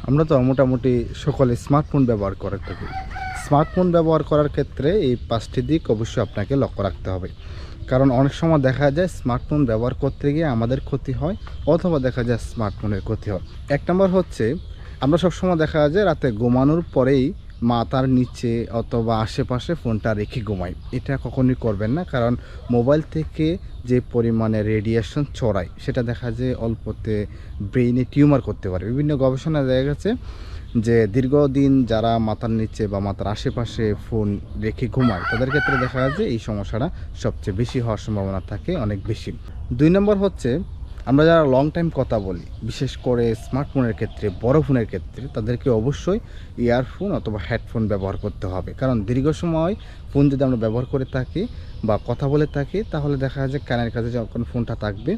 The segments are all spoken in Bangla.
আমরা তো মোটামুটি সকলে স্মার্টফোন ব্যবহার করে থাকি। স্মার্টফোন ব্যবহার করার ক্ষেত্রে এই 5টি দিক অবশ্যই আপনাকে লক্ষ্য রাখতে হবে। কারণ অনেক সময় দেখা যায় স্মার্টফোন ব্যবহার করতে গিয়ে আমাদের ক্ষতি হয়, অথবা দেখা যায় স্মার্টফোনের ক্ষতি হয়। 1 নম্বর হচ্ছে, আমরা সবসময় দেখা যায় রাতে ঘুমানোর পরেই মাথার নিচে অথবা আশেপাশে ফোনটা রেখে ঘুমাই। এটা কখনোই করবেন না, কারণ মোবাইল থেকে যে পরিমাণে রেডিয়েশন ছড়ায় সেটা দেখা যায় অল্পতে ব্রেইনে টিউমার করতে পারে। বিভিন্ন গবেষণায় দেখা গেছে যে দীর্ঘদিন যারা মাথার নিচে বা মাথার আশেপাশে ফোন রেখে ঘুমায় তাদের ক্ষেত্রে দেখা যায় যে এই সমস্যাটা সবচেয়ে বেশি হওয়ার সম্ভাবনা থাকে, অনেক বেশি। 2 নম্বর হচ্ছে, আমরা যারা লং টাইম কথা বলি, বিশেষ করে স্মার্টফোনের ক্ষেত্রে, বড় ফোনের ক্ষেত্রে, তাদেরকে অবশ্যই ইয়ারফোন অথবা হেডফোন ব্যবহার করতে হবে। কারণ দীর্ঘ সময় ফোন যদি আমরা ব্যবহার করে থাকি বা কথা বলে থাকি, তাহলে দেখা যায় কানের কাছে যখন ফোনটা থাকবে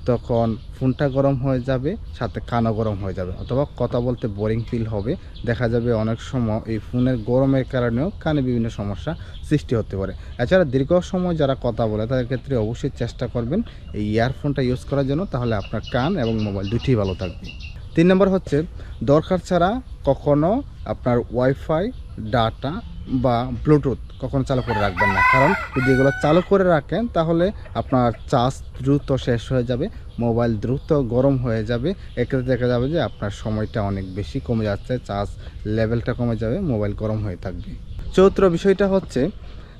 তখন ফোনটা গরম হয়ে যাবে, সাথে কানও গরম হয়ে যাবে, অথবা কথা বলতে বোরিং ফিল হবে। দেখা যাবে অনেক সময় এই ফোনের গরমের কারণেও কানে বিভিন্ন সমস্যা সৃষ্টি হতে পারে। এছাড়া দীর্ঘ সময় যারা কথা বলে তাদের ক্ষেত্রে অবশ্যই চেষ্টা করবেন এই ইয়ারফোনটা ইউজ করার জন্য, তাহলে আপনার কান এবং মোবাইল দুটিই ভালো থাকবে। 3 নম্বর হচ্ছে, দরকার ছাড়া কখনো আপনার ওয়াইফাই, ডাটা বা ব্লুটুথ কখনো চালু করে রাখবেন না। কারণ যদি এগুলো চালু করে রাখেন তাহলে আপনার চার্জ দ্রুত শেষ হয়ে যাবে, মোবাইল দ্রুত গরম হয়ে যাবে। এক্ষেত্রে দেখা যাবে যে আপনার সময়টা অনেক বেশি কমে যাচ্ছে, চার্জ লেভেলটা কমে যাবে, মোবাইল গরম হয়ে থাকবে। চতুর্থ বিষয়টা হচ্ছে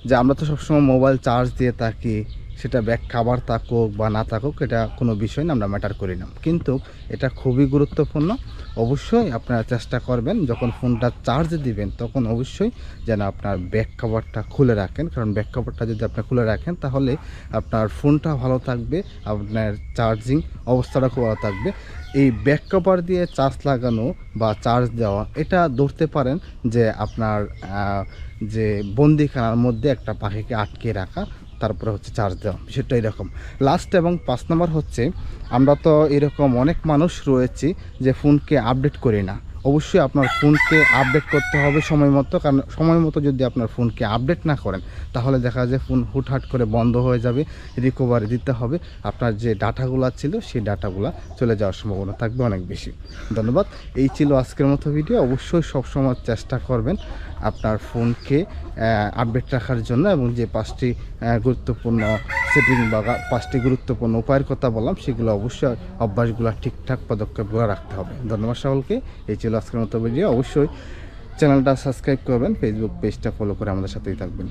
যে আমরা তো সবসময় মোবাইল চার্জ দিয়ে থাকি, সেটা ব্যাক খাবার থাকুক বা না থাকুক এটা কোনো বিষয় না, আমরা ম্যাটার করি না। কিন্তু এটা খুবই গুরুত্বপূর্ণ। অবশ্যই আপনারা চেষ্টা করবেন যখন ফোনটা চার্জ দিবেন তখন অবশ্যই যেন আপনার ব্যাক কভারটা খুলে রাখেন। কারণ ব্যাক কভারটা যদি আপনি খুলে রাখেন তাহলে আপনার ফোনটা ভালো থাকবে, আপনার চার্জিং অবস্থাটা খুব ভালো থাকবে। এই ব্যাক কভার দিয়ে চার্জ লাগানো বা চার্জ দেওয়া, এটা ধরতে পারেন যে আপনার যে বন্দিখানার মধ্যে একটা পাখিকে আটকে রাখা, তারপরে হচ্ছে চার্জ দেওয়া, বিষয়টা এরকম। লাস্ট এবং 5 নম্বর হচ্ছে, আমরা তো এরকম অনেক মানুষ রয়েছি যে ফোনকে আপডেট করি না। অবশ্যই আপনার ফোনকে আপডেট করতে হবে সময় মতো, কারণ সময় মতো যদি আপনার ফোনকে আপডেট না করেন তাহলে দেখা যায় ফোন হুটহাট করে বন্ধ হয়ে যাবে, রিকভারি দিতে হবে। আপনার যে ডাটাগুলো ছিল সেই ডাটাগুলো চলে যাওয়ার সম্ভাবনা থাকবে অনেক বেশি। ধন্যবাদ। এই ছিল আজকের মতো ভিডিও। অবশ্যই সবসময় চেষ্টা করবেন আপনার ফোনকে আপডেট রাখার জন্য, এবং যে 5টি গুরুত্বপূর্ণ সেটিং বা 5টি গুরুত্বপূর্ণ উপায়ের কথা বললাম সেগুলো অবশ্যই অভ্যাসগুলো ঠিকঠাক পদক্ষেপগুলো রাখতে হবে। ধন্যবাদ সকলকে। এই ছিল আজকের মতো ভিডিও। অবশ্যই চ্যানেলটা সাবস্ক্রাইব করবেন, ফেসবুক পেজটা ফলো করে আমাদের সাথেই থাকবেন।